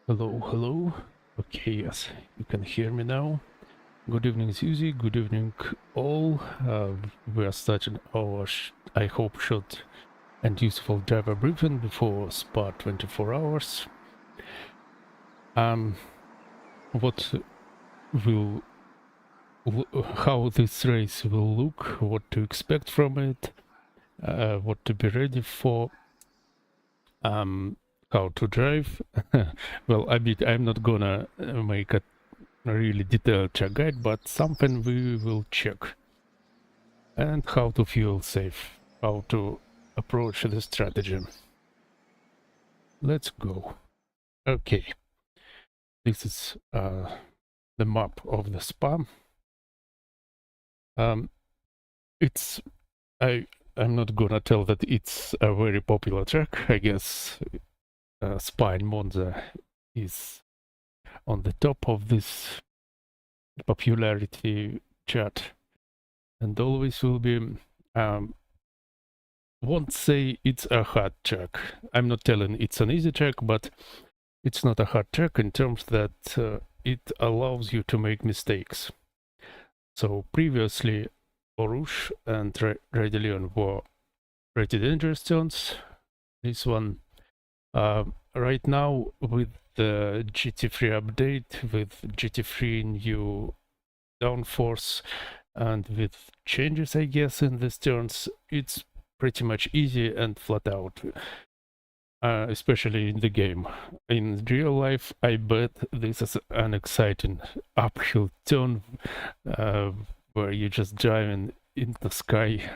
Hello, hello. Okay, yes, you can hear me now. Good evening, Susie. Good evening, all. We are starting our, I hope, short and useful driver briefing before Spa 24 hours. What will, how this race will look, what to expect from it, what to be ready for, how to drive. Well, I'm not gonna make a really detailed check guide, but something we will check. And how to fuel safe, how to approach the strategy. Let's go. Okay, this is the map of the spa. It's I'm not gonna tell that it's a very popular track. I guess Spa in Monza is on the top of this popularity chart, and always will be. Won't say it's a hard track. I'm not telling it's an easy track, but it's not a hard track in terms that it allows you to make mistakes. So previously, Orush and Radelion were pretty dangerous turns. This one, right now with the GT3 update, with GT3 new downforce, and with changes, I guess, in these turns, it's pretty much easy and flat out. Especially in the game. In real life, I bet this is an exciting uphill turn where you just driving in the sky,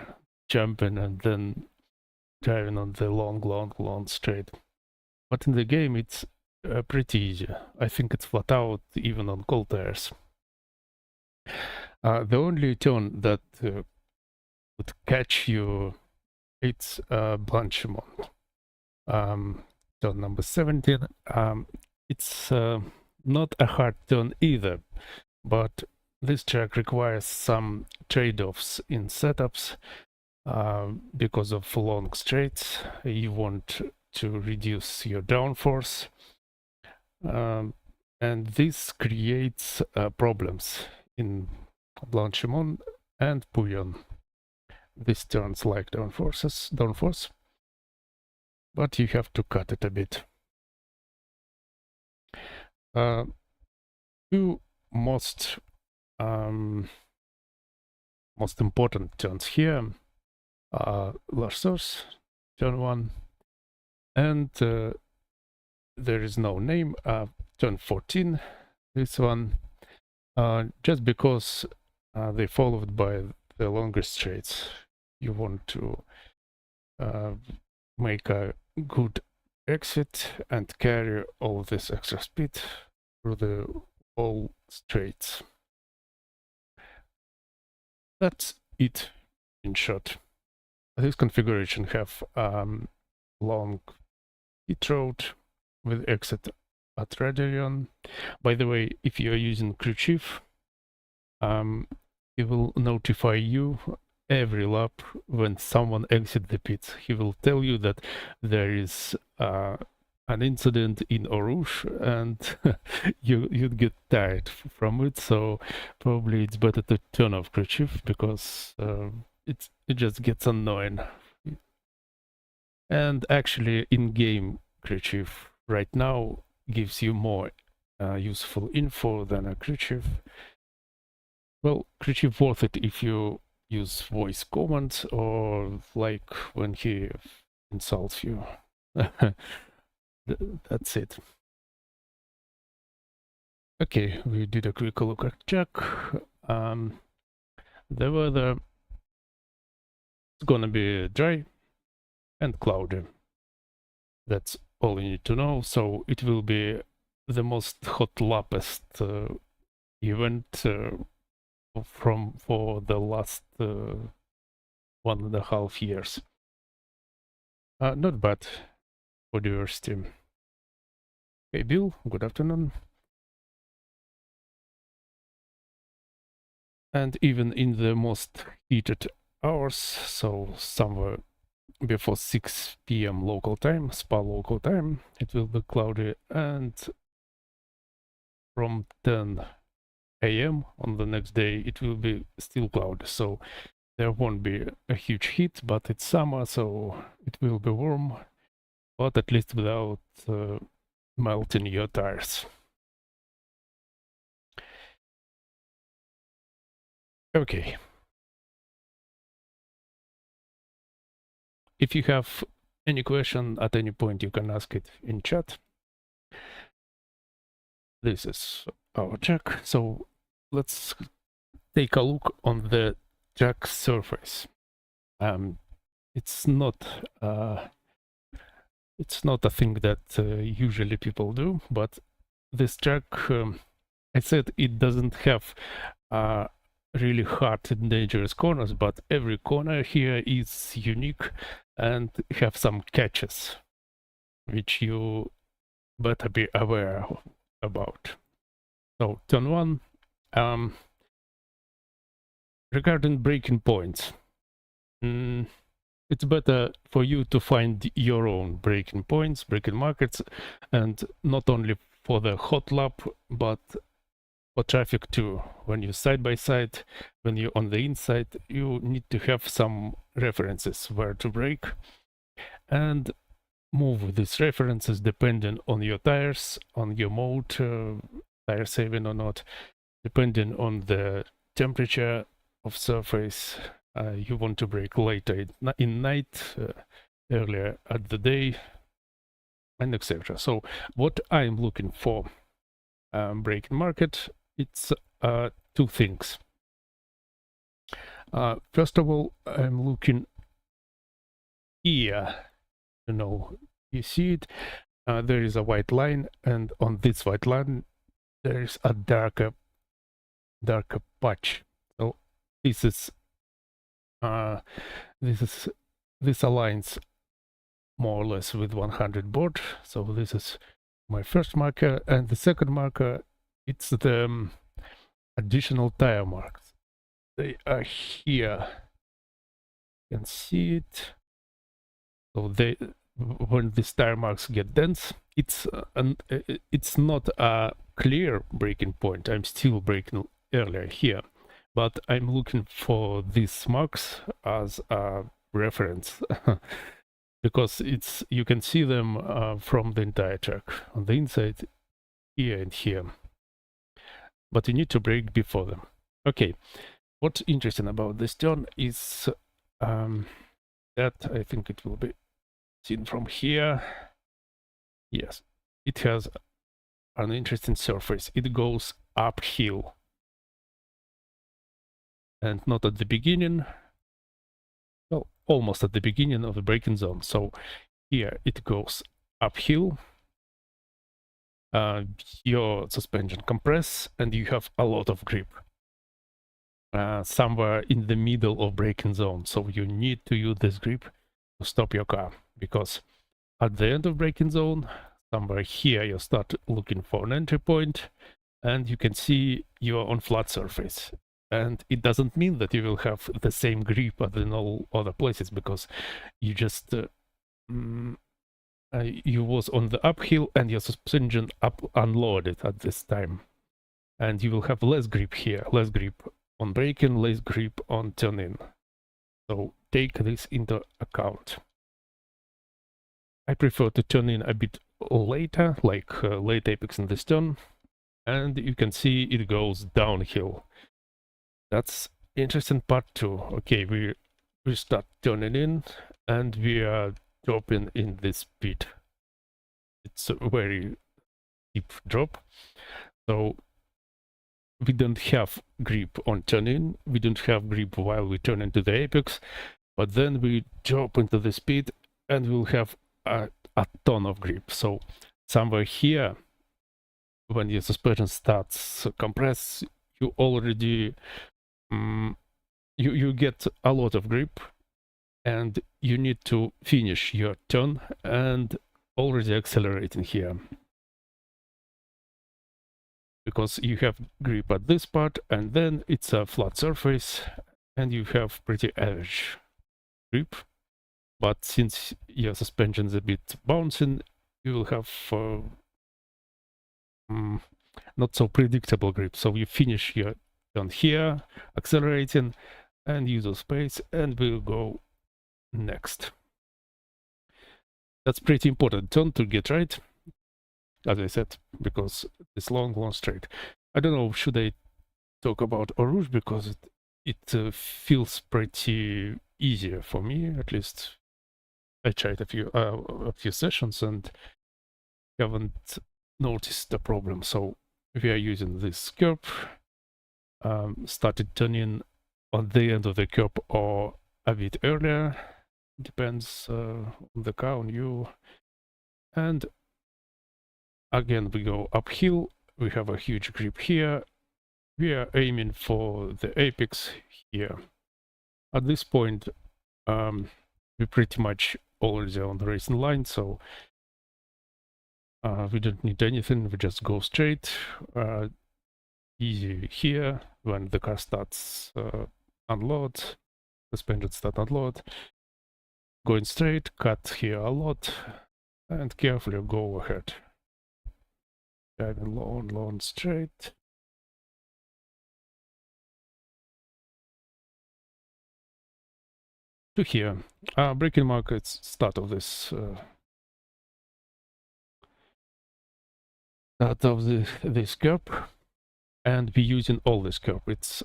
jumping, and then driving on the long straight. But in the game, it's pretty easy. I think it's flat out, even on cold tires. The only turn that would catch you, it's Blanchimont. Turn number 17. It's not a hard turn either, but this track requires some trade-offs in setups because of long straights. You want to reduce your downforce, and this creates problems in Blanchimont and Pouillon. These turns like downforce, but you have to cut it a bit. Two most important turns here are Larsos, turn 1, and there is no name, turn 14, this one, just because they followed by the longer straights. You want to make a good exit and carry all this extra speed through the whole straights. That's it in short. This configuration have long pit road with exit at Radelion. By the way, if you are using crew chief, he will notify you every lap when someone exits the pits. He will tell you that there is an incident in Orush, and you'd get tired from it. So probably it's better to turn off crew chief because it just gets annoying. And actually, in-game crew chief right now gives you more useful info than a crew chief. Well, crew chief worth it if you use voice commands or like when he insults you. That's it. Okay, we did a quick look at check. The weather is gonna be dry and cloudy. That's all you need to know. So it will be the most hot lappest event for the last 1.5 years. Not bad for diversity. Hey Bill, good afternoon. And even in the most heated hours, so somewhere before 6 p.m. local time, Spa local time, it will be cloudy and from 10 a.m. on the next day it will be still cloudy, so there won't be a huge heat, but it's summer, so it will be warm, but at least without melting your tires. Okay. If you have any question at any point, you can ask it in chat. This is our track, so let's take a look on the track surface. It's not a thing that usually people do, but this track, I said it doesn't have really hard and dangerous corners, but every corner here is unique and have some catches which you better be aware about. So turn one, regarding braking points, it's better for you to find your own braking points, braking markets, and not only for the hot lap, but for traffic too. When you're side by side, when you're on the inside, you need to have some references where to brake and move these references depending on your tires, on your mode, tire saving or not, depending on the temperature of surface. You want to brake later in night, earlier at the day, and etc. So what I'm looking for braking market, it's two things. First of all, I'm looking here. You know, you see it, there is a white line, and on this white line there is a darker patch. So this aligns more or less with 100 board. So this is my first marker, and the second marker, it's the additional tire marks. They are here. You can see it. So when these tire marks get dense, it's not a clear braking point. I'm still braking earlier here, but I'm looking for these marks as a reference because you can see them from the entire track on the inside, here and here, but you need to brake before them. Okay, what's interesting about this turn is that I think it will be seen from here. Yes, it has an interesting surface. It goes uphill, and not at the beginning, well, almost at the beginning of the braking zone. So here it goes uphill, your suspension compress, and you have a lot of grip somewhere in the middle of braking zone. So you need to use this grip to stop your car, because at the end of braking zone, somewhere here, you start looking for an entry point, and you can see you're on flat surface. And it doesn't mean that you will have the same grip as in all other places, because you just you was on the uphill and your suspension unloaded at this time, and you will have less grip here, less grip on braking, less grip on turning. So take this into account. I prefer to turn in a bit later, like late apex in this turn, and you can see it goes downhill. That's interesting part too. Okay, we start turning in, and we are dropping in this pit. It's a very steep drop, so we don't have grip on turning, we don't have grip while we turn into the apex, but then we drop into the speed and we'll have a ton of grip. So somewhere here, when your suspension starts to compress, you already you get a lot of grip, and you need to finish your turn and already accelerating here, because you have grip at this part, and then it's a flat surface and you have pretty average grip. But since your suspension is a bit bouncing, you will have not so predictable grip. So you finish your turn here, accelerating, and use of space, and we'll go next. That's pretty important turn to get right, as I said, because it's long straight. I don't know, should I talk about Eau Rouge, because it feels pretty easier for me, at least. I tried a few sessions and haven't noticed the problem. So we are using this curb, started turning on the end of the curb or a bit earlier, depends on the car, on you. And again, we go uphill. We have a huge grip here. We are aiming for the apex here. At this point, we're pretty much already on the racing line, so we don't need anything. We just go straight. Easy here when the car starts unload, suspension start unload. Going straight, cut here a lot, and carefully go ahead. Driving long straight. To here. Braking mark, it's start of this this curb, and we're using all this curb. It's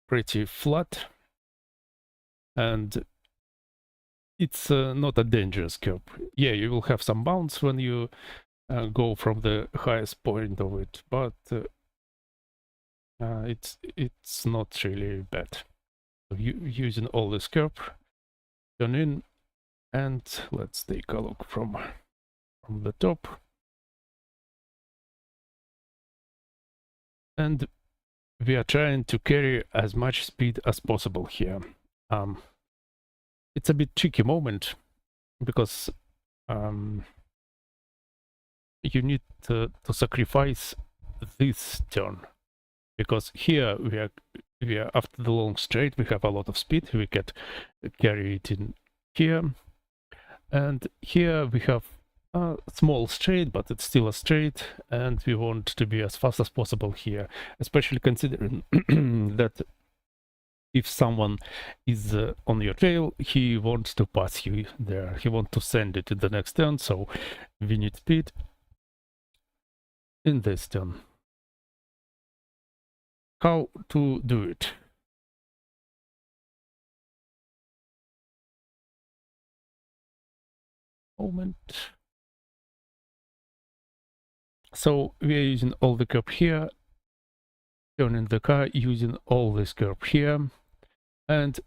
pretty flat, and it's not a dangerous curb. Yeah, you will have some bounce when you go from the highest point of it, but it's not really bad. So using all this curb, turn in, and let's take a look from the top. And we are trying to carry as much speed as possible here. It's a bit tricky moment because you need to sacrifice this turn, because here we are after the long straight, we have a lot of speed. We can carry it in here, and here we have a small straight, but it's still a straight, and we want to be as fast as possible here, especially considering that if someone is on your tail, he wants to pass you there. He wants to send it in the next turn, so we need speed in this turn. How to do it? Moment. So we are using all the curb here, turning the car using all this curb here, and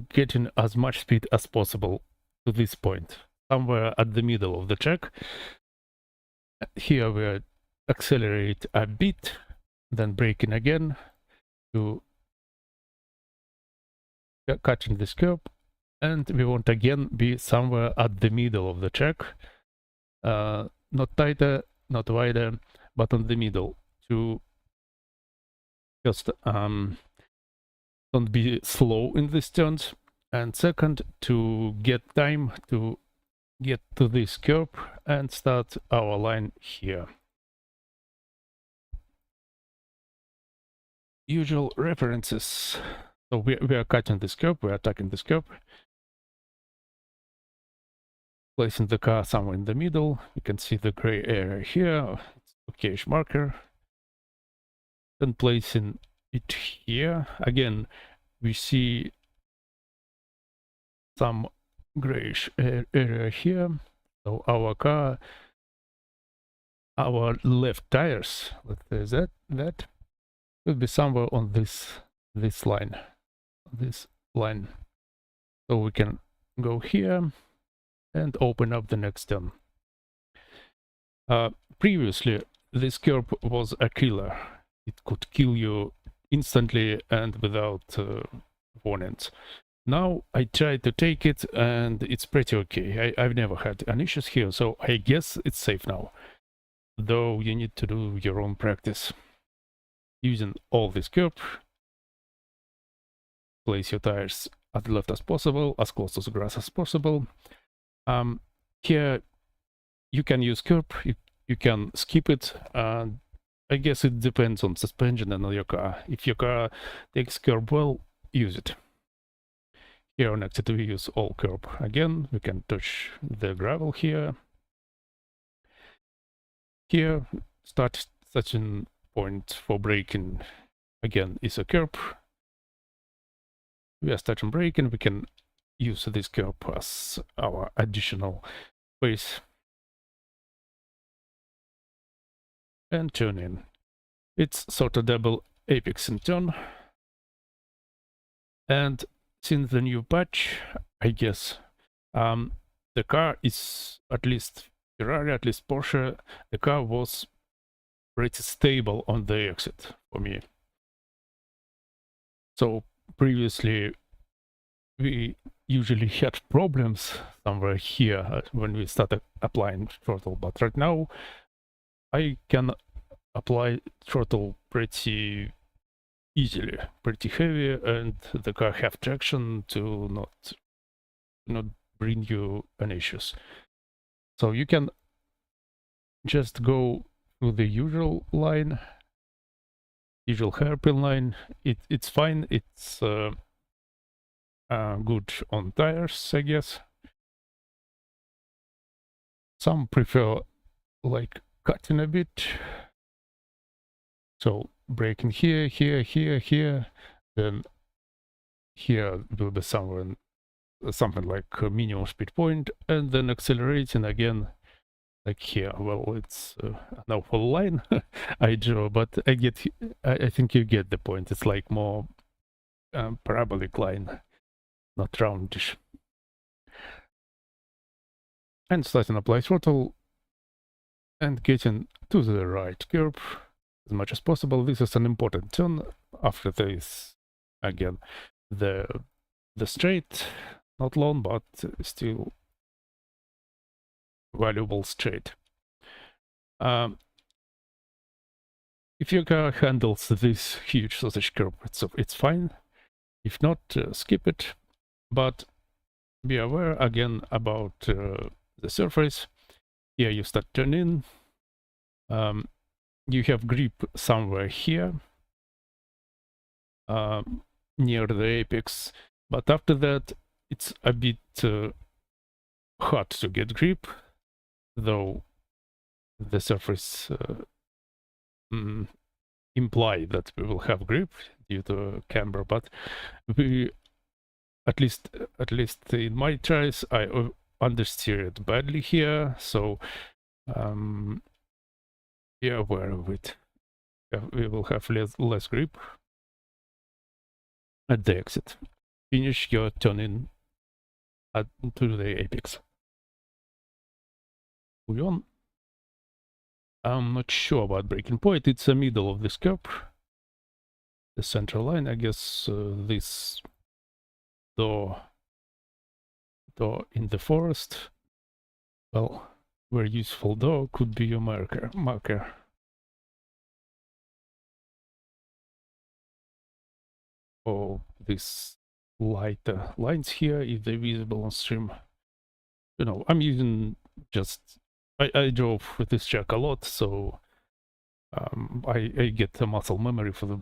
getting as much speed as possible to this point, somewhere at the middle of the track. Here we accelerate a bit, then braking again to cutting this curb, and we want again be somewhere at the middle of the track, not tighter, not wider, but on the middle, to just don't be slow in these turns, and second, to get time to get to this curb and start our line here. Usual references. So we are cutting this curb, we are attacking this curb, placing the car somewhere in the middle. You can see the gray area here, it's okayish marker. Then placing it here. Again, we see some grayish area here. So our car, our left tires, let's say that will be somewhere on this line, so we can go here and open up the next turn. Previously, this curb was a killer. It could kill you instantly and without warnings. Now I tried to take it and it's pretty okay. I've never had any issues here, so I guess it's safe now. Though you need to do your own practice. Using all this curb, place your tires as left as possible, as close to the grass as possible. Here you can use curb, you can skip it. And I guess it depends on suspension and on your car. If your car takes curb well, use it. Here on exit we use all curb. Again, we can touch the gravel here. Here, starting point for braking again is a curb. We are starting braking, we can use this curb as our additional base and turn in. It's sort of double apex and turn. And since the new patch, I guess the car is, at least Ferrari, at least Porsche, the car was pretty stable on the exit for me. So previously we usually had problems somewhere here when we started applying throttle, but right now I can apply throttle pretty easily, pretty heavy, and the car have traction to not bring you any issues. So you can just go through the usual line, usual hairpin line. It's fine. It's good on tires, I guess. Some prefer like cutting a bit. So braking here, here, here, here, then here will be somewhere something like a minimum speed point, and then accelerating again like here. Well, it's an awful line I draw, but I think you get the point. It's like more parabolic line, not roundish. And starting apply throttle and getting to the right curb as much as possible. This is an important turn. After this, again, the straight, not long, but still valuable straight. If your car handles this huge sausage curb, it's fine. If not, skip it. But be aware again about the surface. Here you start turning. You have grip somewhere here near the apex, but after that it's a bit hard to get grip, though the surface imply that we will have grip due to camber, but we at least in my tries I understeered badly here, so be aware of it. We will have less grip at the exit. Finish your turning to the apex. Move on. I'm not sure about braking point. It's the middle of this curve, the central line. I guess this door in the forest, well, very useful door, could be your marker. Or these lighter lines here, if they're visible on stream. You know, I'm using just I drove with this track a lot, so I get a muscle memory for the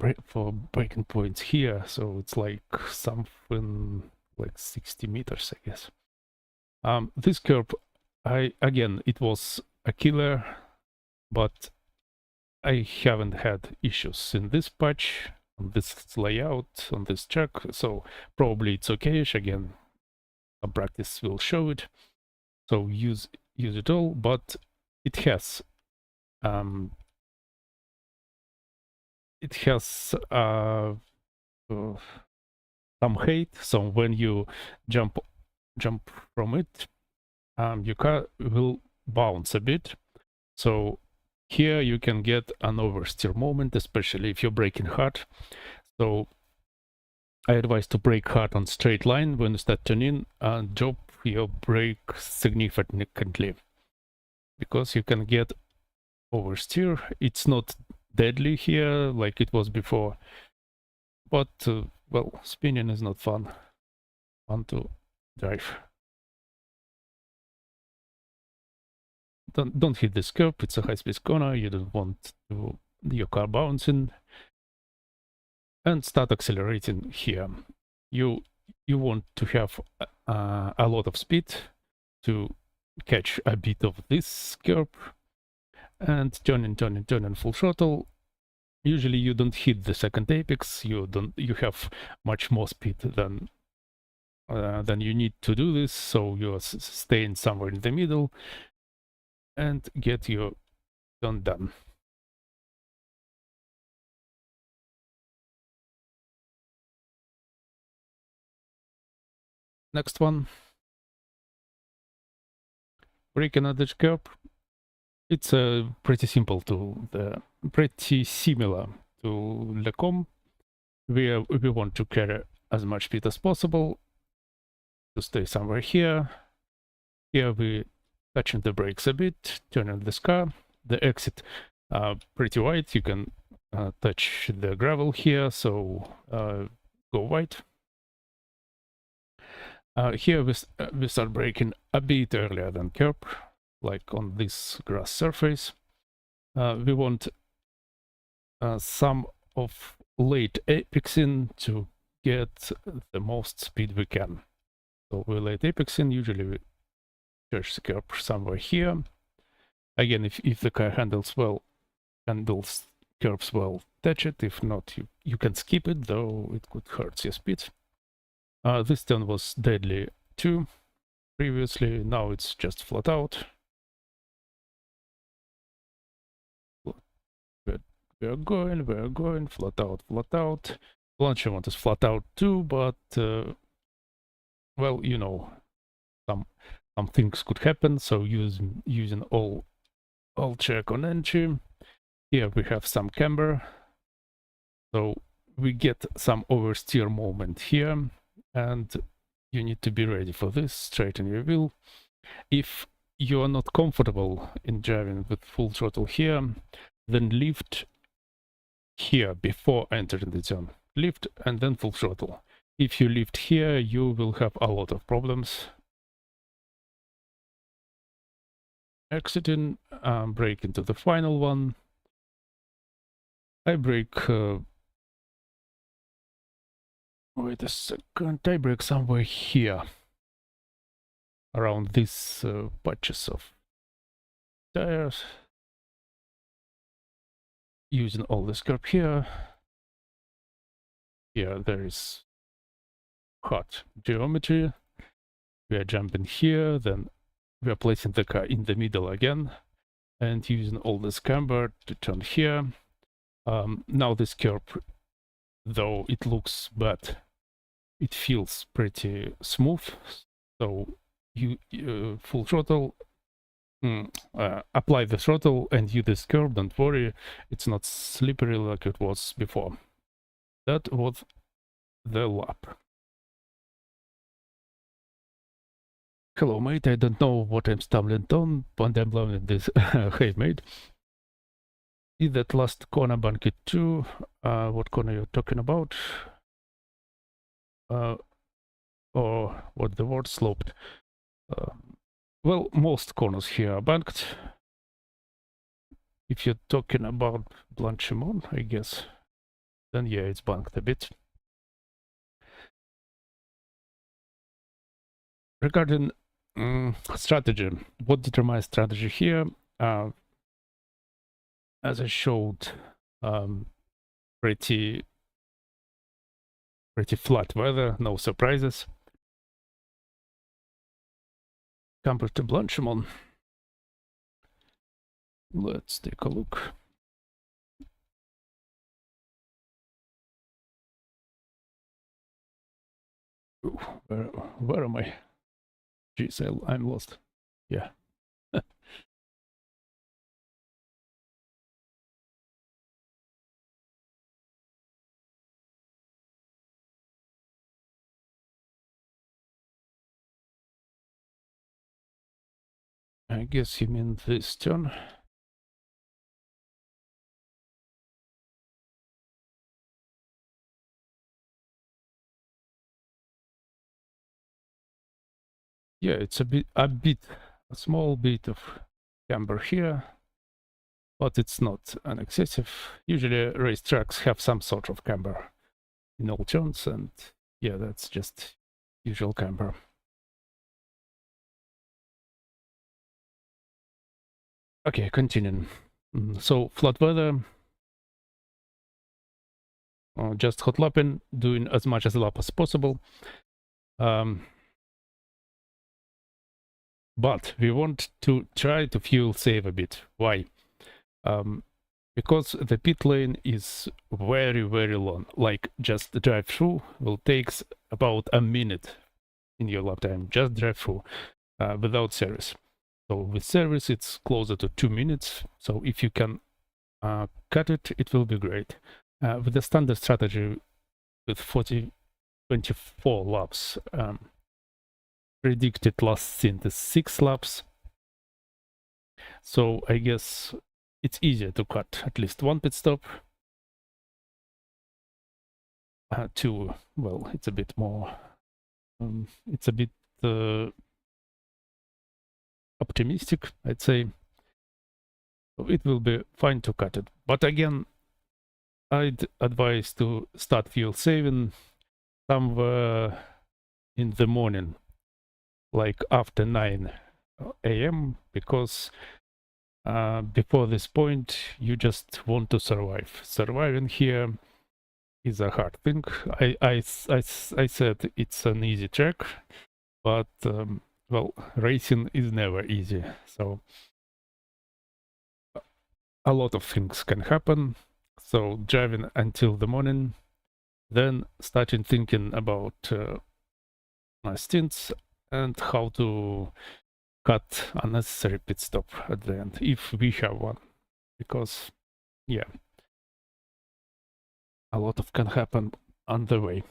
braking points here. So it's like something like 60 meters, I guess. This curve, again, it was a killer, but I haven't had issues in this patch, on this layout, on this track, so probably it's okay-ish. Again, some practice will show it. So use it all, but it has some height. So when you jump from it, your car will bounce a bit. So here you can get an oversteer moment, especially if you're braking hard. So I advise to brake hard on straight line when you start turning and drop your brake significantly, because you can get oversteer. It's not deadly here like it was before, but well, spinning is not fun to drive. don't hit this curb. It's a high-speed corner. You don't want your car bouncing, and start accelerating here. You want to have a lot of speed to catch a bit of this curb, and turning full throttle. Usually you don't hit the second apex. You have much more speed than you need to do this, so you're staying somewhere in the middle and get your turn done. Next one, breaking at edge curb. It's pretty simple pretty similar to Lecom. We want to carry as much speed as possible to stay somewhere here. Here we touching the brakes a bit, turning this car. The exit pretty wide. You can touch the gravel here, so go wide. Here we start braking a bit earlier than curb, like on this grass surface. We want some of late apexing to get the most speed we can. So we late apexing, usually we touch the curb somewhere here. Again, if the car handles curbs well, touch it. If not, you can skip it, though it could hurt your speed. This turn was deadly too previously, now it's just flat out. We're going, flat out. Blanchimont is flat out too, but well, you know, some things could happen, so using all check on entry. Here we have some camber, so we get some oversteer moment here, and you need to be ready for this. Straighten your wheel. If you are not comfortable in driving with full throttle here, then lift here before entering the turn. Lift and then full throttle. If you lift here, you will have a lot of problems. Exiting, brake into the final one. I brake. Wait a second. I brake somewhere here, around these patches of tires. Using all this curb here. Here there is hot geometry. We are jumping here, then we are placing the car in the middle again, and using all this camber to turn here. Now this curb, though it looks bad, it feels pretty smooth. So you full throttle, apply the throttle and use this curb. Don't worry, it's not slippery like it was before. That was the lap. Hello, mate. I don't know what I'm stumbling on, but I'm loving this. Hey, mate. Is that last corner bunked too? What corner you're talking about? Or what the word sloped? Well, most corners here are banked. If you're talking about Blanchimont, I guess, then yeah, it's banked a bit. Regarding strategy, what determines strategy here? As I showed, pretty flat weather, no surprises. Compared to Blanchimont, let's take a look. Ooh, where am I? Jeez, I'm lost. Yeah. I guess you mean this turn. Yeah, it's a small bit of camber here, but it's not an excessive. Usually racetracks have some sort of camber in all turns, and yeah, that's just usual camber. Okay, continuing. So flat weather, just hot lapping, doing as much as lap as possible. But we want to try to fuel save a bit. Why? Because the pit lane is very, very long. Like, just drive through will take about a minute in your lap time. Just drive through without service. So with service, it's closer to 2 minutes. So if you can cut it, it will be great. With the standard strategy with 24 laps, predicted last stint is 6 laps. So I guess it's easier to cut at least one pit stop. Two, well, it's a bit more, it's a bit optimistic, I'd say. So it will be fine to cut it. But again, I'd advise to start fuel saving somewhere in the morning, like after 9 a.m. because before this point you just want to survive. Surviving here is a hard thing. I said it's an easy track, but well, racing is never easy, so a lot of things can happen. So driving until the morning, then starting thinking about stints and how to cut unnecessary pit stop at the end, if we have one, because yeah, a lot of can happen on the way.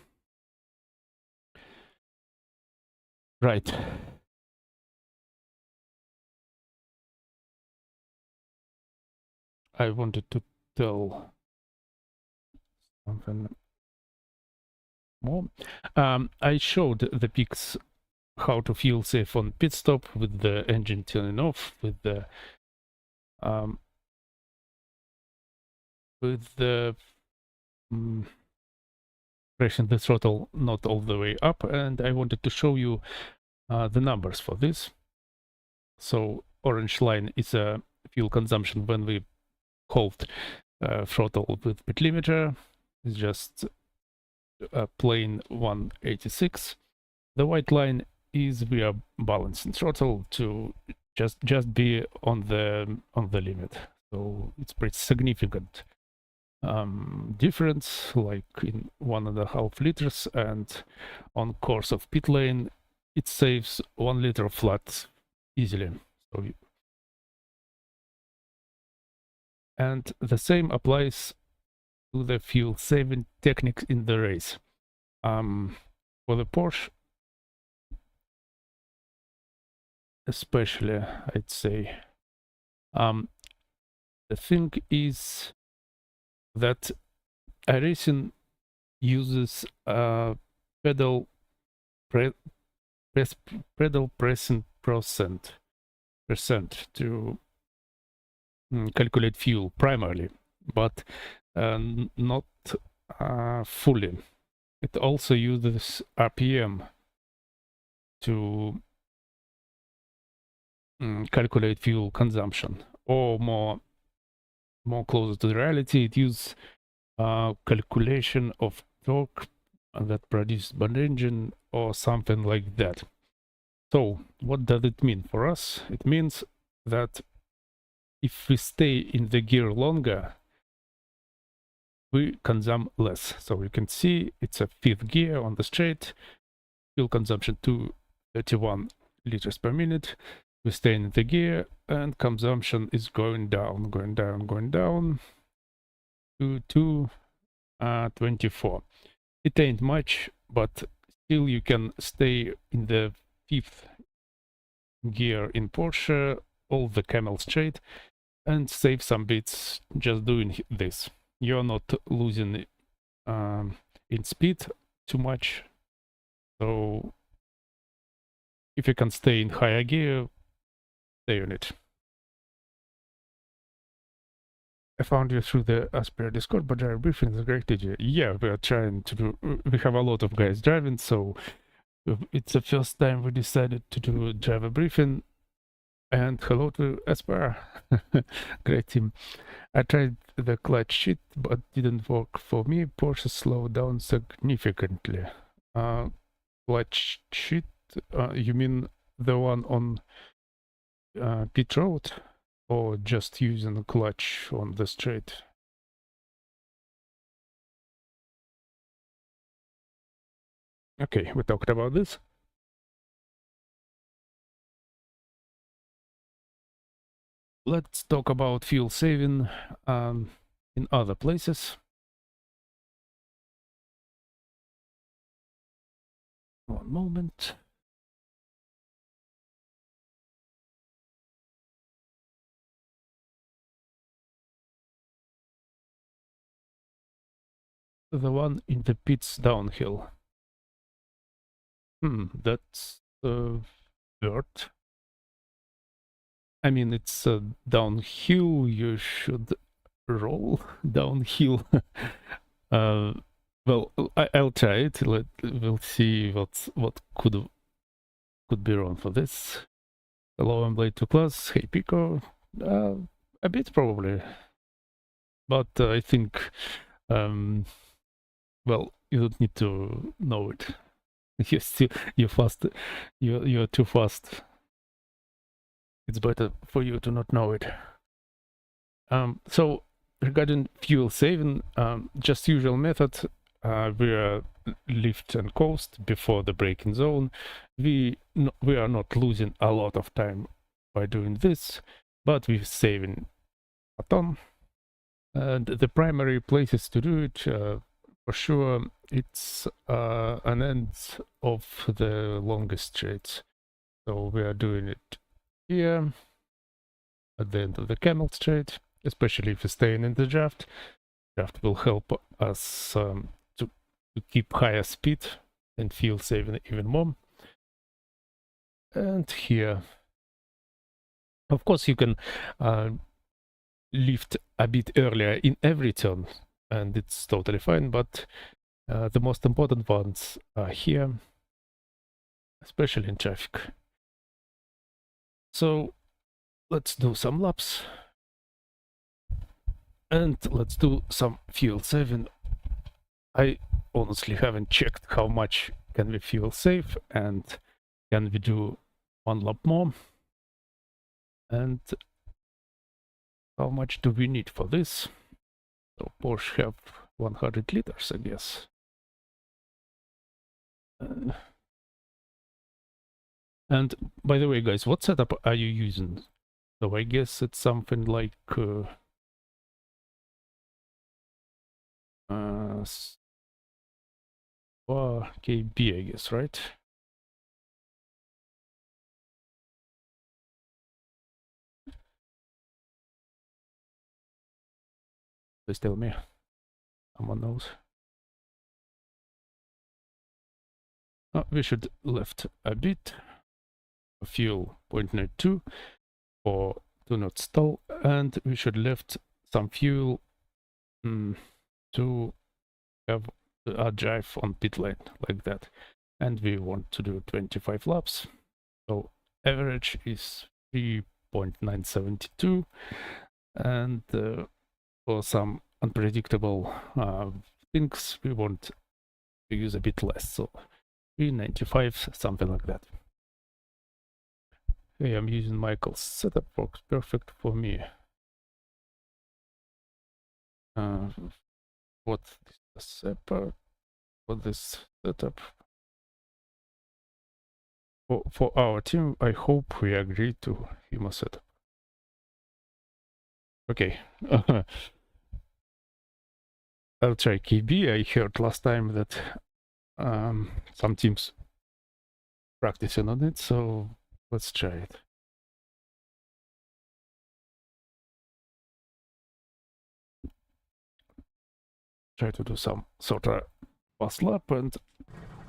Right. I wanted to tell something more. I showed the pics how to fuel safe on pit stop with the engine turning off, with the pressing the throttle not all the way up, and I wanted to show you the numbers for this. So orange line is a fuel consumption when we hold throttle with pit limiter. It's just a plain 186. The white line is we are balancing throttle to just be on the limit. So it's pretty significant difference, like in 1.5 liters, and on course of pit lane it saves 1 liter flat easily. So and the same applies to the fuel saving techniques in the race. For the Porsche especially, I'd say the thing is that iRacing uses pedal pressing percent to calculate fuel primarily, but not fully. It also uses RPM to calculate fuel consumption, or more closer to the reality, it uses calculation of torque that produced by the engine or something like that. So what does it mean for us? It means that if we stay in the gear longer, we consume less. So you can see it's a 5th gear on the straight, fuel consumption 231 liters per minute. We stay in the gear and consumption is going down to 224. It ain't much, but still you can stay in the 5th gear in Porsche, all the camel straight, and save some bits just doing this. You're not losing in speed too much. So if you can stay in higher gear, stay on it. I found you through the Aspire Discord, but drive briefing is a great idea. Yeah, we are trying to do. We have a lot of guys driving, so it's the first time we decided to do a driver briefing. And hello to Aspire, great team. I tried the clutch sheet, but didn't work for me. Porsche slowed down significantly. Clutch sheet? You mean the one on pit road, or just using a clutch on the straight? Okay, we talked about this. Let's talk about fuel saving in other places. One moment. The one in the pits downhill. That's dirt. I mean, it's downhill. You should roll downhill. Well, I'll try it. We'll see what could be wrong for this. Hello, I'm Blade 2 Class. Hey, Pico. A bit probably, but I think, well, you don't need to know it. You're fast. You're too fast. It's better for you to not know it. So regarding fuel saving, just usual method. We are lift and coast before the braking zone. We are not losing a lot of time by doing this, but we're saving a ton. And the primary places to do it, for sure, it's an end of the longest straights. So we are doing it here at the end of the camel straight, especially if you're staying in the draft. Draft will help us to keep higher speed and fuel saving even more. And here, of course, you can lift a bit earlier in every turn, and it's totally fine, but the most important ones are here, especially in traffic. So let's do some laps, and let's do some fuel saving. I honestly haven't checked how much can we fuel save, and can we do one lap more, and how much do we need for this. So Porsche have 100 liters, I guess. And by the way, guys, what setup are you using? So I guess it's something like KB, I guess, right? Please tell me. Someone knows. We should left a bit. Fuel 0.92 for do not stall, and we should left some fuel to have a drive on pit lane like that. And we want to do 25 laps. So average is 3.972, and for some unpredictable things we want to use a bit less, so 395, something like that. Hey, I'm using Michael's setup, works perfect for me. What is the setup for this setup? For our team, I hope we agree to him a setup. Okay. I'll try KB. I heard last time that some teams practicing on it, so let's try it. Try to do some sort of fast lap and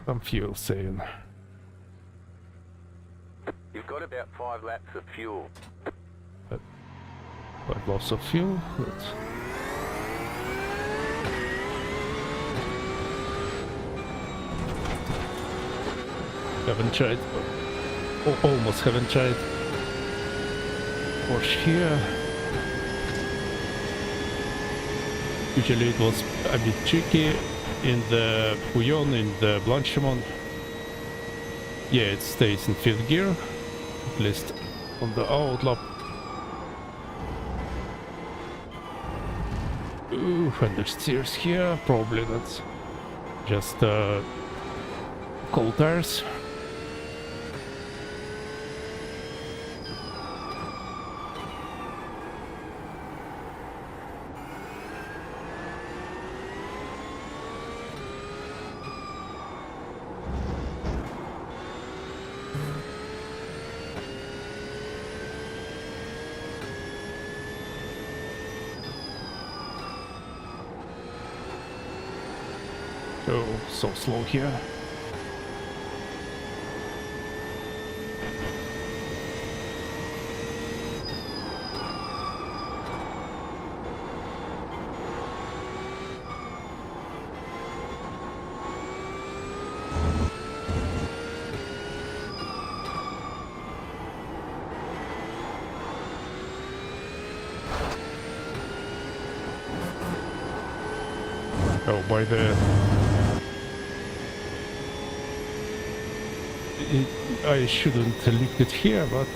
some fuel saving. You've got about 5 laps of fuel. Quite lots of fuel, but haven't tried, almost haven't tried Porsche here. Usually it was a bit tricky in the Bouillon, in the Blanchimont. Yeah, it stays in 5th gear, at least on the outlap. Ooh, understeers here, probably that's just cold tires. Oh, so slow here. Oh, by the... I shouldn't leak it here, but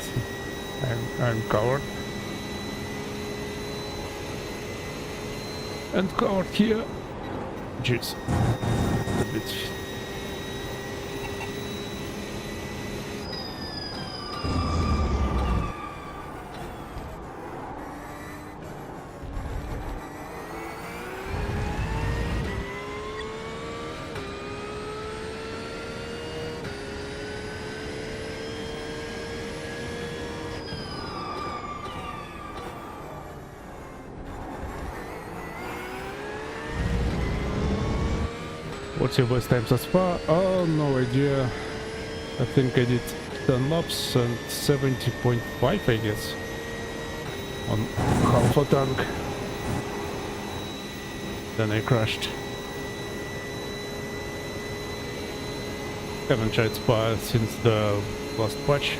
I'm covered. And covered here. Jeez. A bit. What's your best time so far? Oh, no idea. I think I did 10 laps and 70.5, I guess. On half a tank. Then I crashed. Haven't tried Spa since the last patch.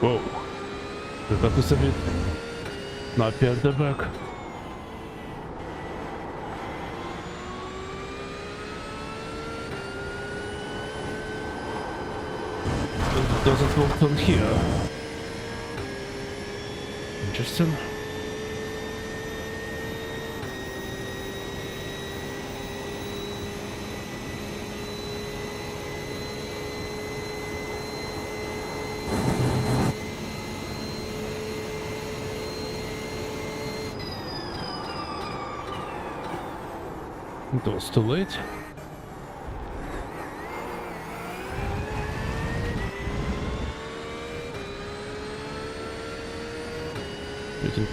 Whoa, that was a bit snappy at the back. It doesn't work from here. Interesting. It was too late.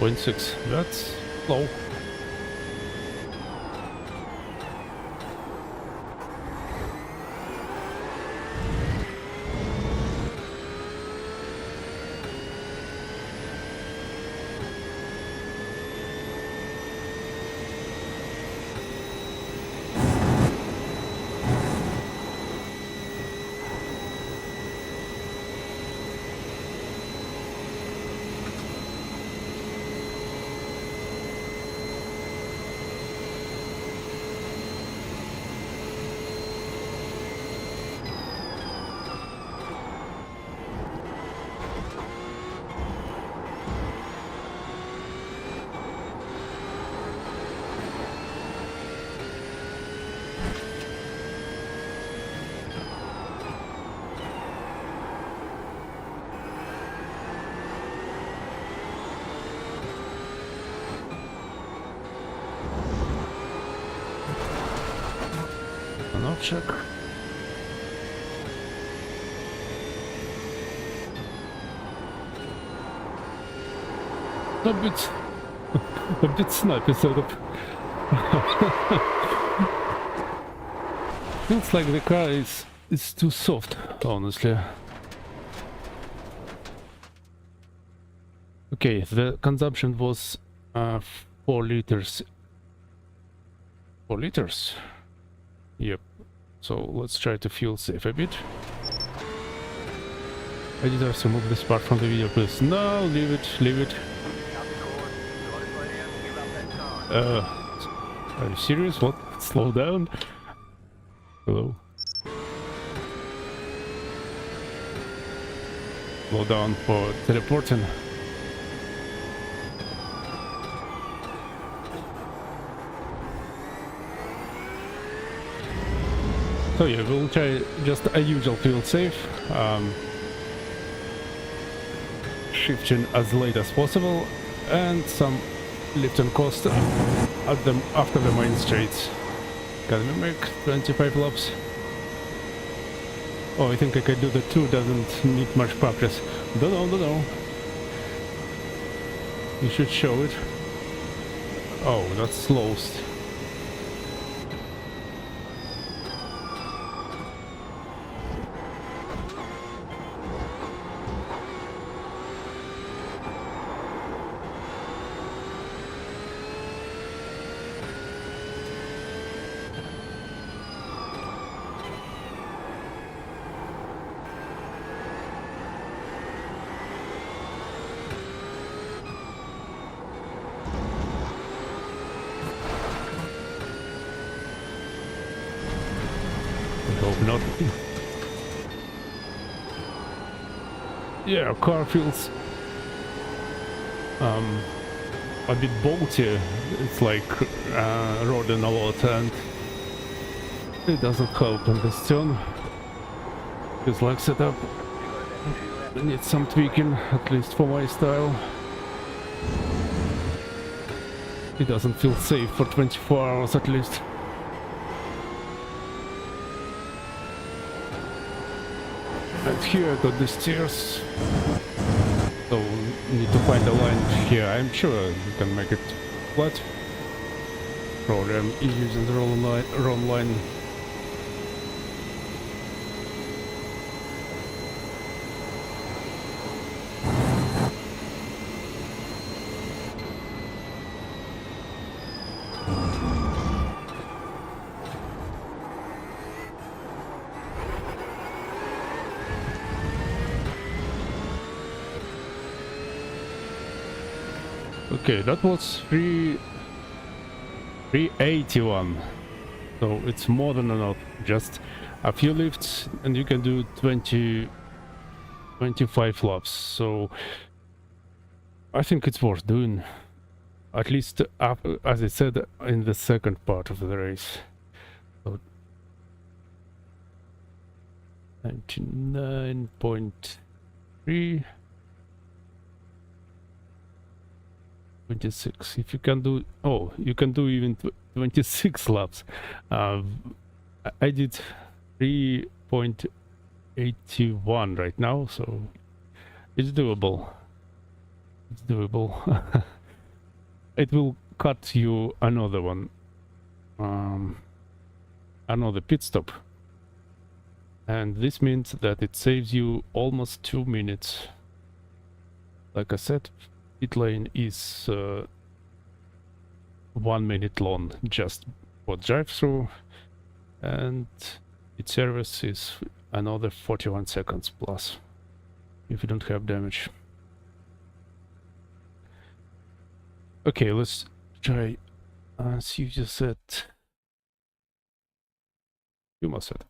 .6, that's low. check. A bit snappy setup. Feels like the car is too soft, honestly. Okay, the consumption was 4 liters. 4 liters? Yep. So let's try to fuel save a bit. Editors, remove this part from the video, please. No, leave it, leave it. Are you serious? What? Slow down? Hello? Slow down for teleporting. So yeah, we'll try just a usual fuel save. Shifting as late as possible, and some lift and coast at them after the main straights. Can we make 25 laps? Oh, I think I can do the 2, doesn't need much practice. Don't know. You should show it. Oh, that's slowest. Hope not. Yeah, car feels a bit bolty. It's like roding a lot, and it doesn't help in this turn. Feels like setup needs some tweaking, at least for my style. It doesn't feel safe for 24 hours at least. And here I got the stairs, so need to find a line here. I'm sure you can make it flat. Probably I'm using the wrong line. Okay, that was 381, so it's more than enough. Just a few lifts and you can do 25 laps, so I think it's worth doing, at least as I said in the second part of the race. So 99.3 26. If you can do, oh, you can do even 26 laps. I did 3.81 right now, so it's doable. It's doable. It will cut you another one, another pit stop, and this means that it saves you almost 2 minutes. Like I said, pit lane is 1 minute long just for drive-through, and its service is another 41 seconds plus if you don't have damage. Okay, let's try SISU set. You must set.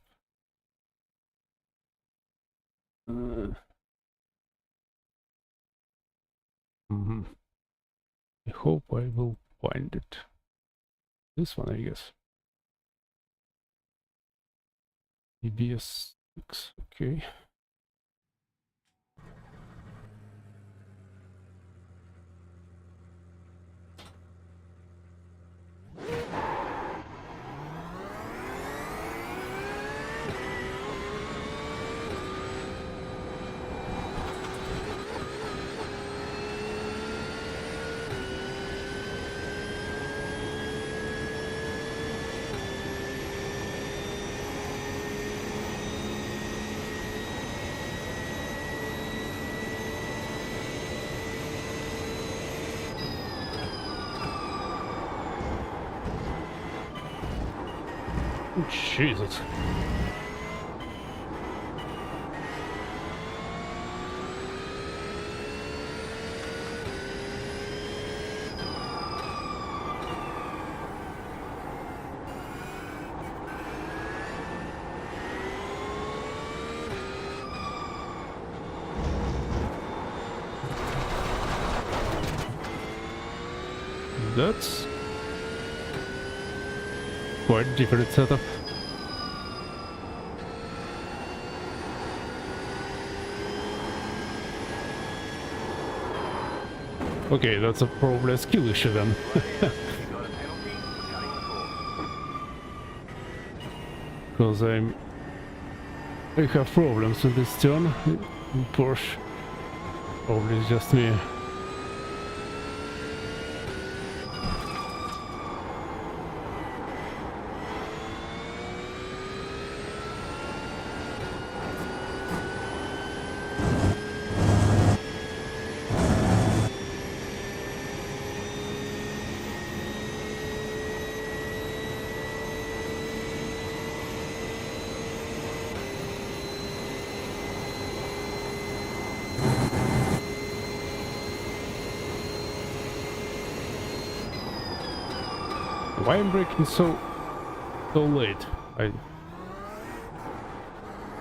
I hope I will find it. This one, I guess. EBS 6, okay. Jesus. That's quite a different setup. Okay, that's probably a skill issue then. Because I have problems with this turn in Porsche. Probably it's just me. Why am I braking so late?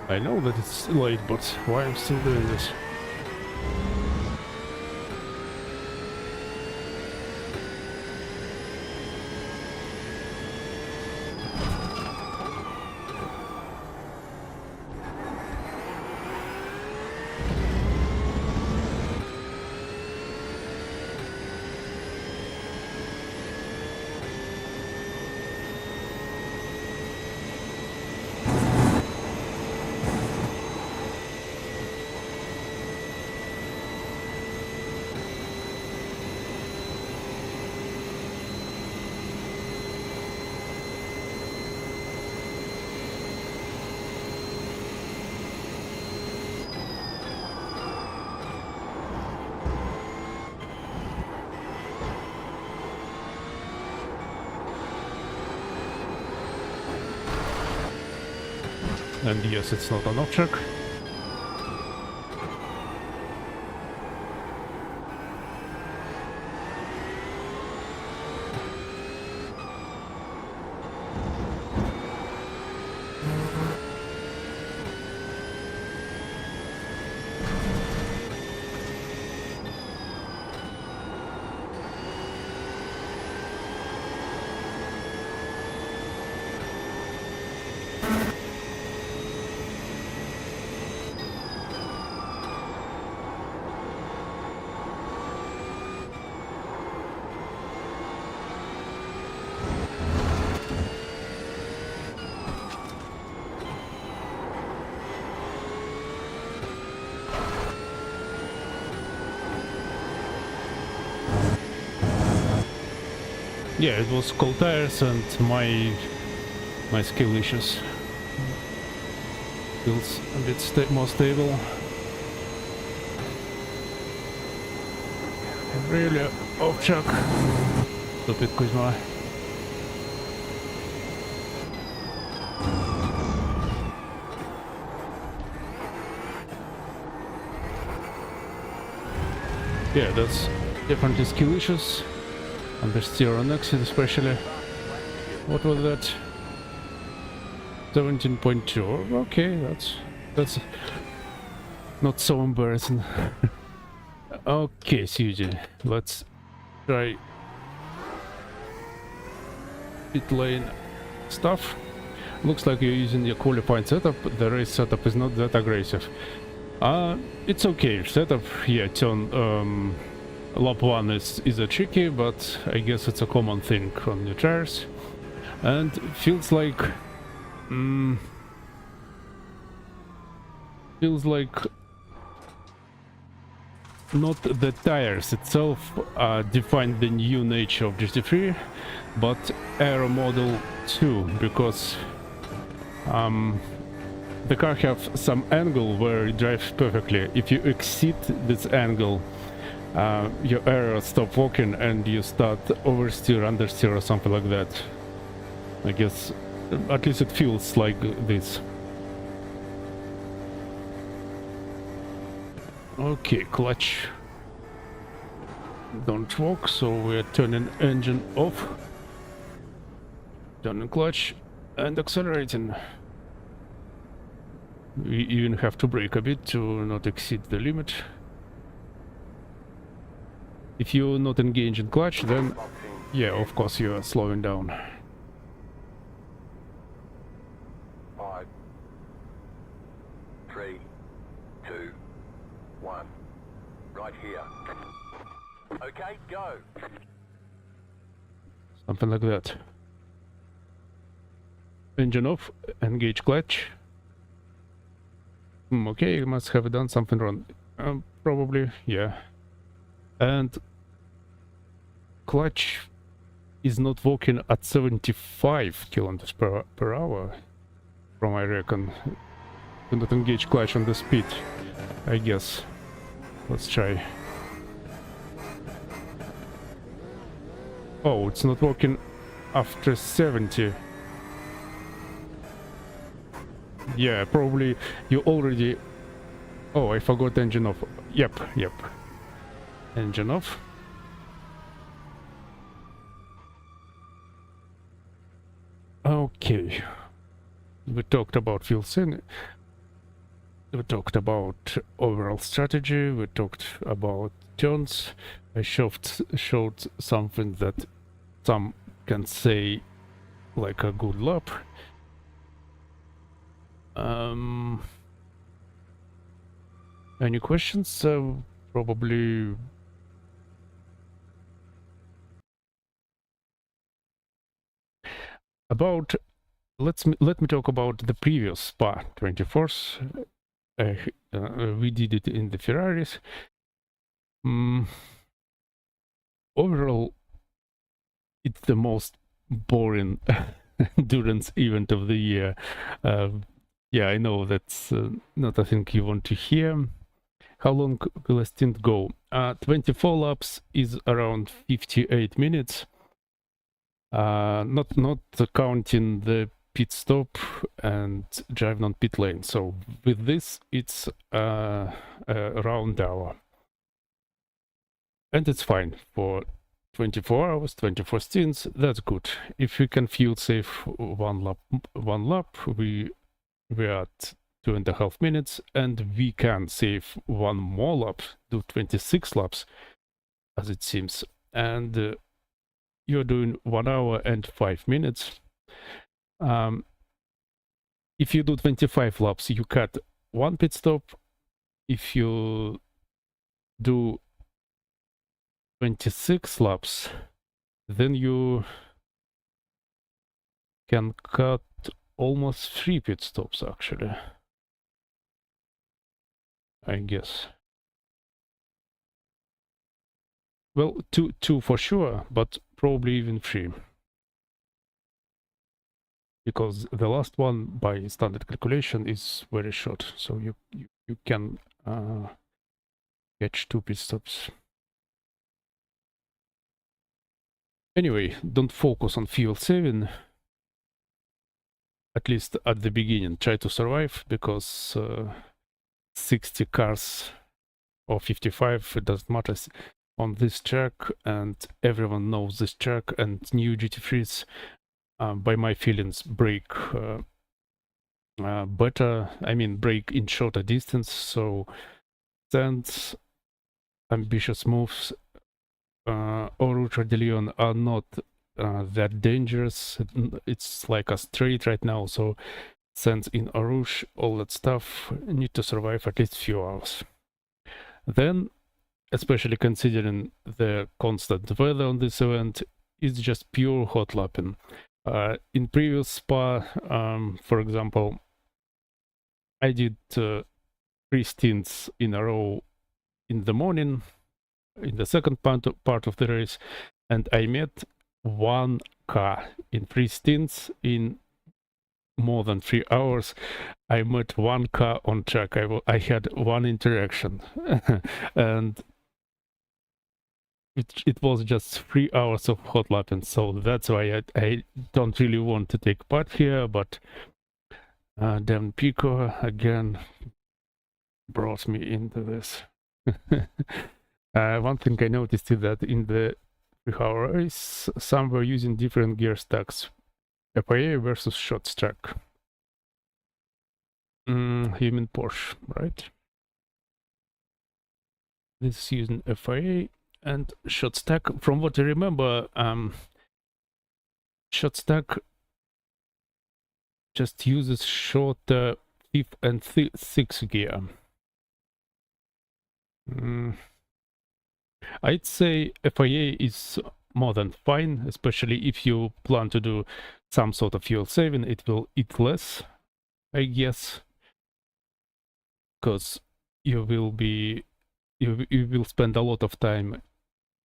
I know that it's late, but why I'm still doing this? And yes, it's not an off-track. Yeah, it was cold tires and my skill issues. Feels a bit more stable. Really off track. Stop it, Kuzma. Yeah, that's definitely skill issues. Understeer on exit especially. What was that? 17.2. Okay, that's not so embarrassing. Okay, Suzy, let's try pit lane stuff. Looks like you're using your qualifying setup. The race setup is not that aggressive. It's okay. Setup, yeah, turn lap 1 is a tricky, but I guess it's a common thing on new tires. And feels like not the tires itself define the new nature of GT3, but aero model 2, because the car have some angle where it drives perfectly. If you exceed this angle, your aero stop working and you start oversteer, understeer or something like that. I guess At least it feels like this. Okay, clutch don't work, so we're turning engine off, turning clutch and accelerating. We even have to brake a bit to not exceed the limit. If you're not engaged in clutch, then yeah, of course you are slowing down. 5, 3, 2, 1. Right here. Okay, go. Something like that. Engine off, engage clutch. Okay, you must have done something wrong. Probably, yeah. And clutch is not working at 75 kilometers per hour, from I reckon. Do not engage clutch on the speed, I guess. Let's try. Oh, it's not working after 70. Yeah, probably you already... Oh, I forgot engine off. Yep. Engine off. Okay. We talked about fuel saving. We talked about overall strategy. We talked about turns. I showed something that some can say like a good lap. Any questions? Probably. About let me talk about the previous Spa 24th. We did it in the Ferraris. Overall, it's the most boring endurance event of the year. Yeah, I know that's not a thing you want to hear. How long will a stint go? 24 laps is around 58 minutes. Not counting the pit stop and driving on pit lane. So with this, it's around hour. And it's fine for 24 hours, 24 stints. That's good. If we can fuel save one lap, we are at 2.5 minutes, and we can save one more lap, do 26 laps, as it seems. And you're doing 1 hour and 5 minutes. If you do 25 laps, you cut one pit stop. If you do 26 laps, then you can cut almost 3 pit stops, actually, I guess. Well, two for sure, but probably even 3. Because the last one, by standard calculation, is very short, so you can catch 2 pit stops. Anyway, don't focus on fuel saving, at least at the beginning. Try to survive, because 60 cars or 55, it doesn't matter, on this track, and everyone knows this track, and new GT3s, by my feelings, brake better. I mean, brake in shorter distance, so stunts, ambitious moves, or Ultra de Leon are not that dangerous. It's like a straight right now, so sends in Arouche, all that stuff, need to survive at least few hours. Then, especially considering the constant weather on this event, it's just pure hot lapping. In previous Spa, for example, I did 3 stints in a row in the morning, in the second part of the race, and I met 1 car in 3 stints in more than 3 hours. I met 1 car on track. I had 1 interaction. And it was just 3 hours of hot lapping, so that's why I don't really want to take part here. But damn Pico again brought me into this. One thing I noticed is that in the 3-hour race, some were using different gear stacks. FIA versus short stack. You mean Porsche, right? This is using FIA and short stack. From what I remember, short stack just uses shorter 5th and 6th gear. I'd say FIA is more than fine, especially if you plan to do some sort of fuel saving. It will eat less, I guess, because you will spend a lot of time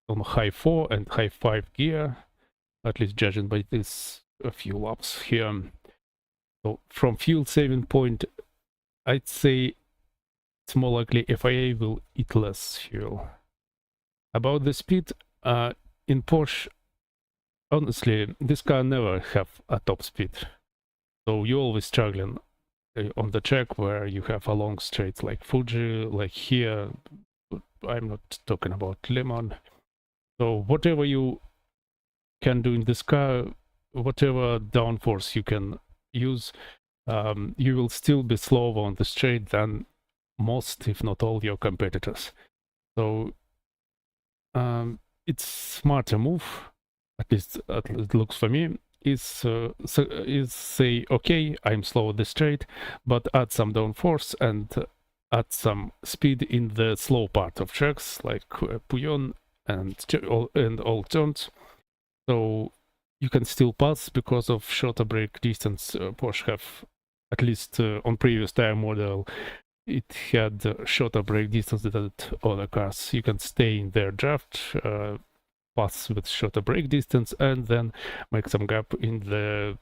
on high 4 and high 5 gear, at least judging by this few laps here. So from fuel saving point, I'd say it's more likely FIA will eat less fuel. About the speed, in Porsche, honestly, this car never have a top speed. So you're always struggling on the track where you have a long straight like Fuji, like here. I'm not talking about Le Mans. So whatever you can do in this car, whatever downforce you can use, you will still be slower on the straight than most, if not all, your competitors. So it's smarter move, at least it looks for me, is say, okay, I'm slow on the straight, but add some downforce and add some speed in the slow part of tracks like Puyon and all turns, so you can still pass because of shorter brake distance. Porsche have, at least on previous tire model, it had shorter brake distance than other cars. You can stay in their draft, pass with shorter brake distance, and then make some gap in the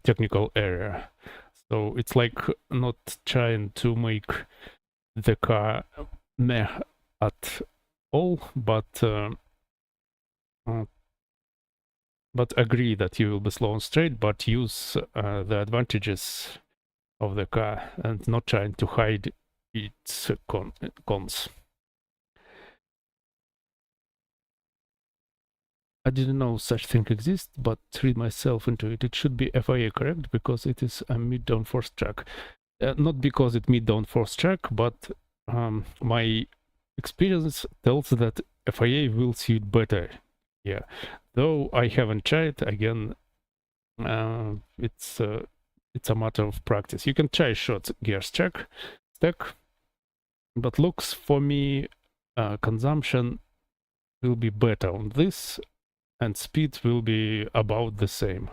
technical area. So it's like not trying to make the car meh at all, but agree that you will be slow and straight, but use the advantages of the car and not trying to hide its cons. I didn't know such thing exists, but read myself into it. It should be FIA, correct? Because it is a mid-downforce track. Not because it mid-downforce track, but my experience tells that FIA will suit better. Yeah, though I haven't tried. Again, it's a matter of practice. You can try short gear stack, but looks for me, consumption will be better on this, and speed will be about the same.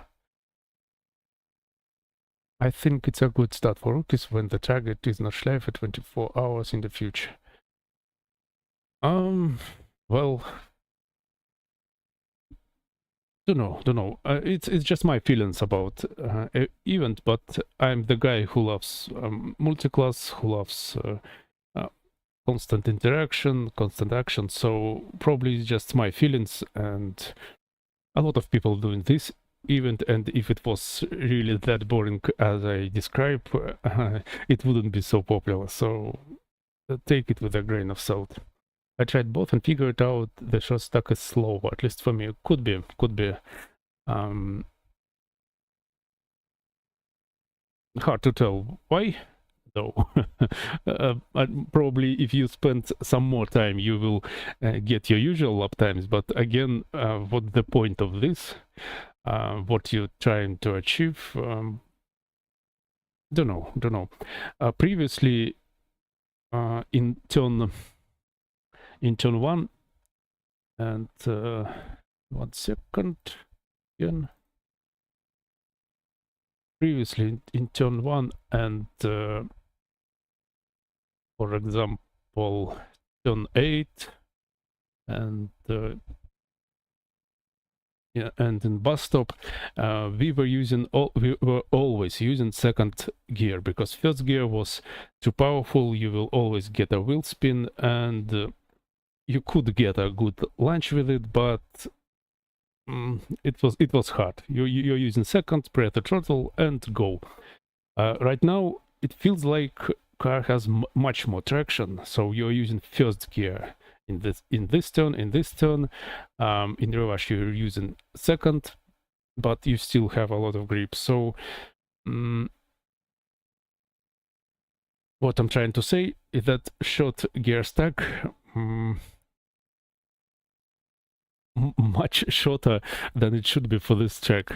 I think it's a good start for rookies when the target is not Schleife 24 hours in the future. Well, don't know. It's just my feelings about event, but I'm the guy who loves multi-class, who loves constant interaction, constant action. So probably it's just my feelings, and a lot of people doing this event. And if it was really that boring as I describe, it wouldn't be so popular. So take it with a grain of salt. I tried both and figured out the short stack is slow, at least for me. Could be. Hard to tell. Why? Though. Probably if you spend some more time, you will get your usual lap times. But again, what's the point of this? What you're trying to achieve? Don't know. Previously, in turn 1, and 1 second again. Previously in turn 1 and for example turn 8 and and in bus stop, we were always using second gear, because first gear was too powerful. You will always get a wheel spin, and you could get a good lunch with it, but it was hard. You're using second, press the throttle, and go. Right now, it feels like car has much more traction, so you're using first gear in this turn. In reverse, you're using second, but you still have a lot of grip. So what I'm trying to say is that short gear stack much shorter than it should be for this track.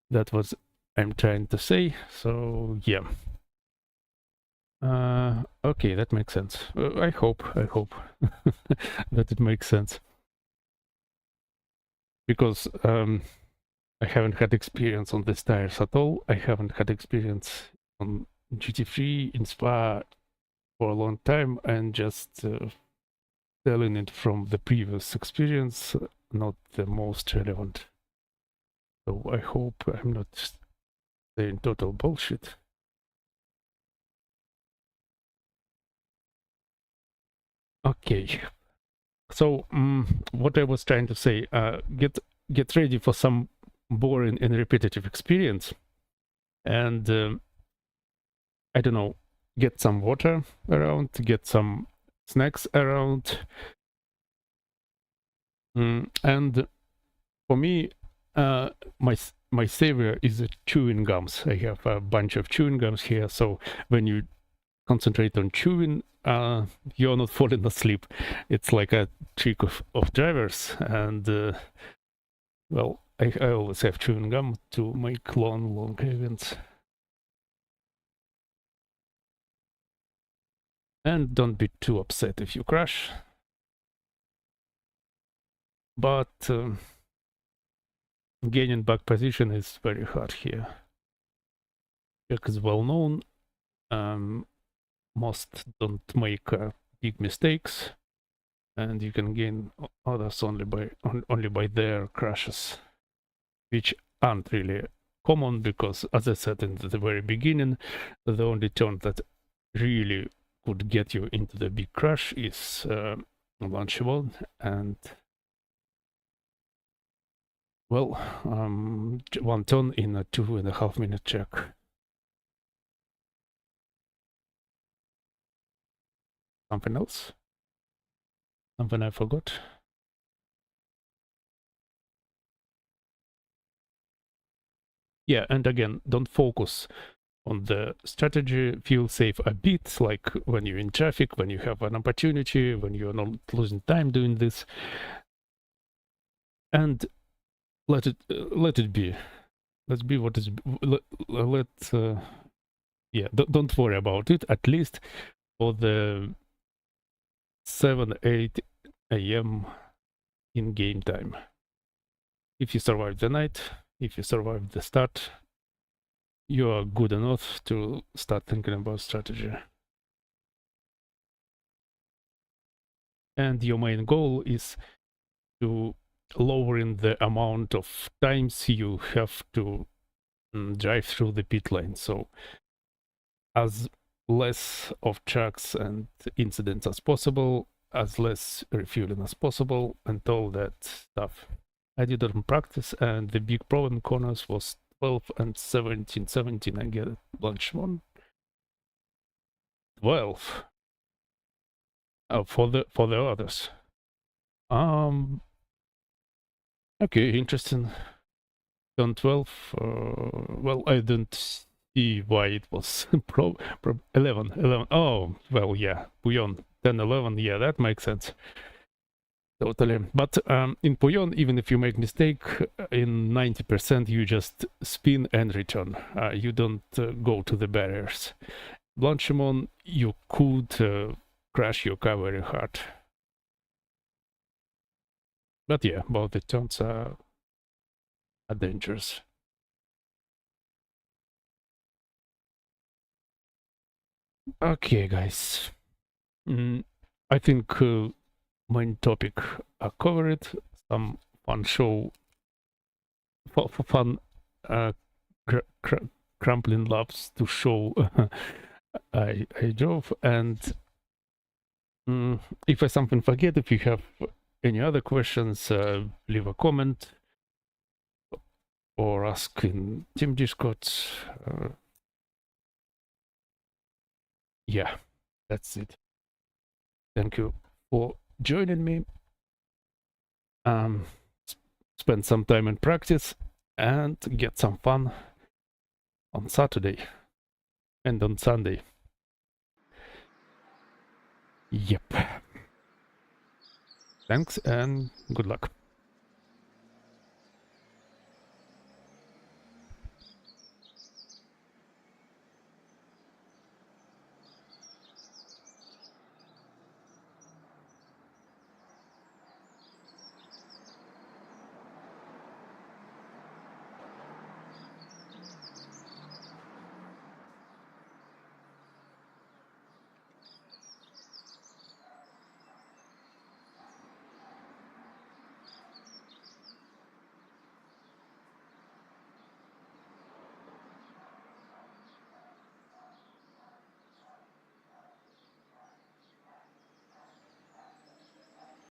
That was I'm trying to say. So yeah. Okay, that makes sense. I hope that it makes sense, because I haven't had experience on these tires at all. I haven't had experience on GT3 in Spa for a long time, and just telling it from the previous experience, not the most relevant. So I hope I'm not saying total bullshit. Okay, so what I was trying to say, get ready for some boring and repetitive experience, and I don't know, get some water around, get some snacks around, and for me, my savior is chewing gums. I have a bunch of chewing gums here, so when you concentrate on chewing, you're not falling asleep. It's like a trick of drivers, and well, I always have chewing gum to make long events. And don't be too upset if you crash. But gaining back position is very hard here. Jack is well known. Most don't make big mistakes, and you can gain others only by their crashes, which aren't really common, because, as I said in the very beginning, the only turn that really could get you into the big crash is launchable, and well, one turn in a 2.5 minute check. Something else? Something I forgot? Yeah, and again, don't focus on the strategy. Feel safe a bit, like when you're in traffic, when you have an opportunity, when you're not losing time doing this, and let it be. Let's be what is. Yeah, don't worry about it. At least for the 7-8 a.m. in game time. If you survive the night, if you survive the start, you are good enough to start thinking about strategy. And your main goal is to lowering the amount of times you have to drive through the pit lane. So as less of trucks and incidents as possible, as less refueling as possible, and all that stuff. I did it in practice, and the big problem corners was 12 and 17. 17 I get it. Launch one. 12. For the others. Okay, interesting. Turn 12. Well, I don't see why it was 11. Oh, well, yeah. Puyon 10, 11. Yeah, that makes sense. Totally. But in Puyon, even if you make mistake, in 90% you just spin and return. You don't go to the barriers. Blanchimon, you could crash your car very hard. But yeah, both the turns are dangerous. Okay, guys. I think main topic are covered. Some fun show, fun crumpling laps to show I drove, and If I something forget, if you have any other questions, leave a comment or ask in Team Discord. Yeah, that's it. Thank you for joining me. Spend some time in practice and get some fun on Saturday and on Sunday. Yep. Thanks and good luck.